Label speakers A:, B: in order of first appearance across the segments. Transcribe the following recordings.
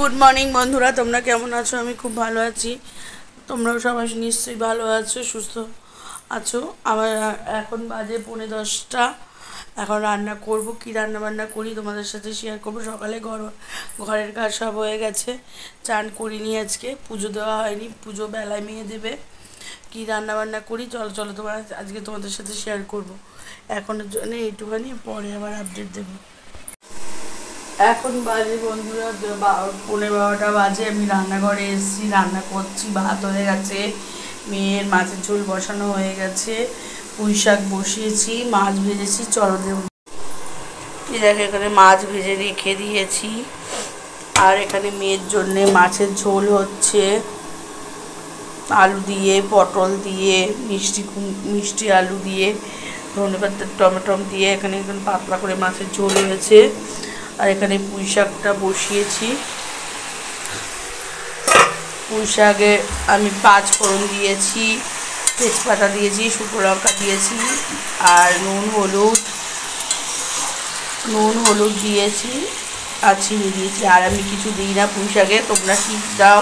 A: Good morning বন্ধুরা, তোমরা কেমন আছো? আমি খুব ভালো আছি। তোমরাও সবাই নিশ্চয়ই ভালো আছো, সুস্থ আছো। আমার এখন বাজে 10:45। এখন রান্না করব, কি রান্না বান্না করি তোমাদের সাথে শেয়ার করবো। সকালে ঘরের কাজ সব হয়ে গেছে, চান করিনি, আজকে পুজো দেওয়া হয়নি, পুজো বেলায় মেয়ে দেবে। কি রান্না বান্না করি চলো চলো আজকে তোমাদের সাথে শেয়ার করব। এখনের জন্য এইটুখানি, পরে আবার আপডেট দেবো। এখন বাজে বন্ধুরা 11:15 বাজে। আমি রান্নাঘরে এসেছি, রান্না করছি। ভাত হয়ে গেছে, মেয়ের মাছের ঝোল বসানো হয়ে গেছে, পুঁই শাক বসিয়েছি, মাছ ভেজেছি। চলো দেব, দেখো এখানে মাছ ভেজে রেখে দিয়েছি। আর এখানে মেয়ের জন্যে মাছের ঝোল হচ্ছে, আলু দিয়ে, পটল দিয়ে, মিষ্টি আলু দিয়ে, ধনেপাতা টমেটো দিয়ে এখানে পাতলা করে মাছের ঝোল হয়েছে। আর এখানে পুঁই শাকটা বসিয়েছি। পুঁই শাকে আমি 5 ফোড়ন দিয়েছি, তেজপাতা দিয়েছি, শুকনো লঙ্কা দিয়েছি, আর নুন হলুদ দিয়েছি, আর চিনি দিয়েছি। আর আমি কিছু দিই না পুঁই শাকে, তোমরা কি দাও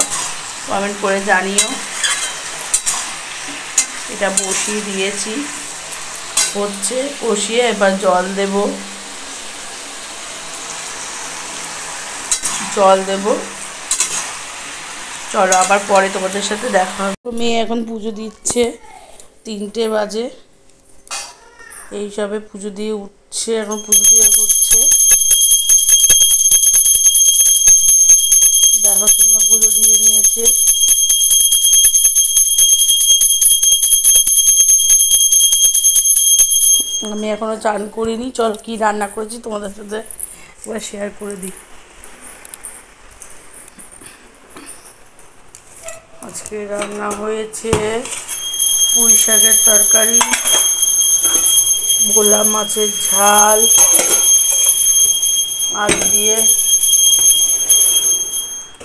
A: কমেন্ট করে জানিও। এটা বসিয়ে দিয়েছি, হচ্ছে কষিয়ে এবার জল দেব। চলো আবার পরে তোমাদের সাথে দেখা হবে। মেয়ে এখন পুজো দিচ্ছে, 3টে বাজে, এই সবে পুজো দিয়ে উঠছে, এখন পুজো দিয়ে উঠছে। দেখো তোমরা, পুজো দিয়ে নিয়েছে। আমি এখনো চান করিনি। চল কি রান্না করেছি তোমাদের সাথে এবার শেয়ার করে দিই। আজকে রান্না হয়েছে পুঁই শাকের তরকারি, ভোলা মাছের ঝাল, আলু দিয়ে।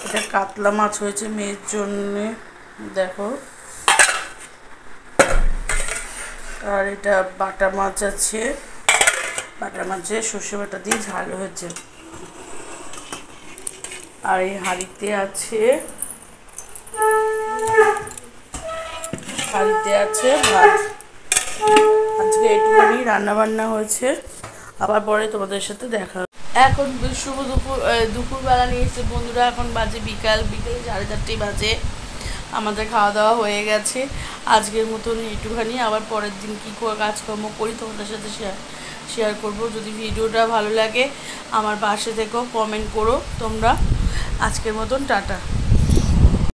A: এটা কাতলা মাছ হয়েছে মেয়ের জন্যে, দেখো। আর এটা বাটা মাছ আছে, বাটা মাছের সর্ষে বাটা দিয়ে ঝাল হয়েছে। আর এই হাঁড়িতে আছে ভাত। আজকে একটুখানি রান্না বান্না হয়েছে, আবার পরে তোমাদের সাথে দেখা। এখন শুভ দুপুরবেলা নিয়ে এসেছে বন্ধুরা। এখন বাজে বিকাল 4:30 বাজে। আমাদের খাওয়া দাওয়া হয়ে গেছে আজকের মতন একটুখানি। আবার পরের দিন কী কাজকর্ম করি তোমাদের সাথে শেয়ার করব। যদি ভিডিওটা ভালো লাগে আমার পাশে থেকেও কমেন্ট করো তোমরা। আজকের মতন টাটা।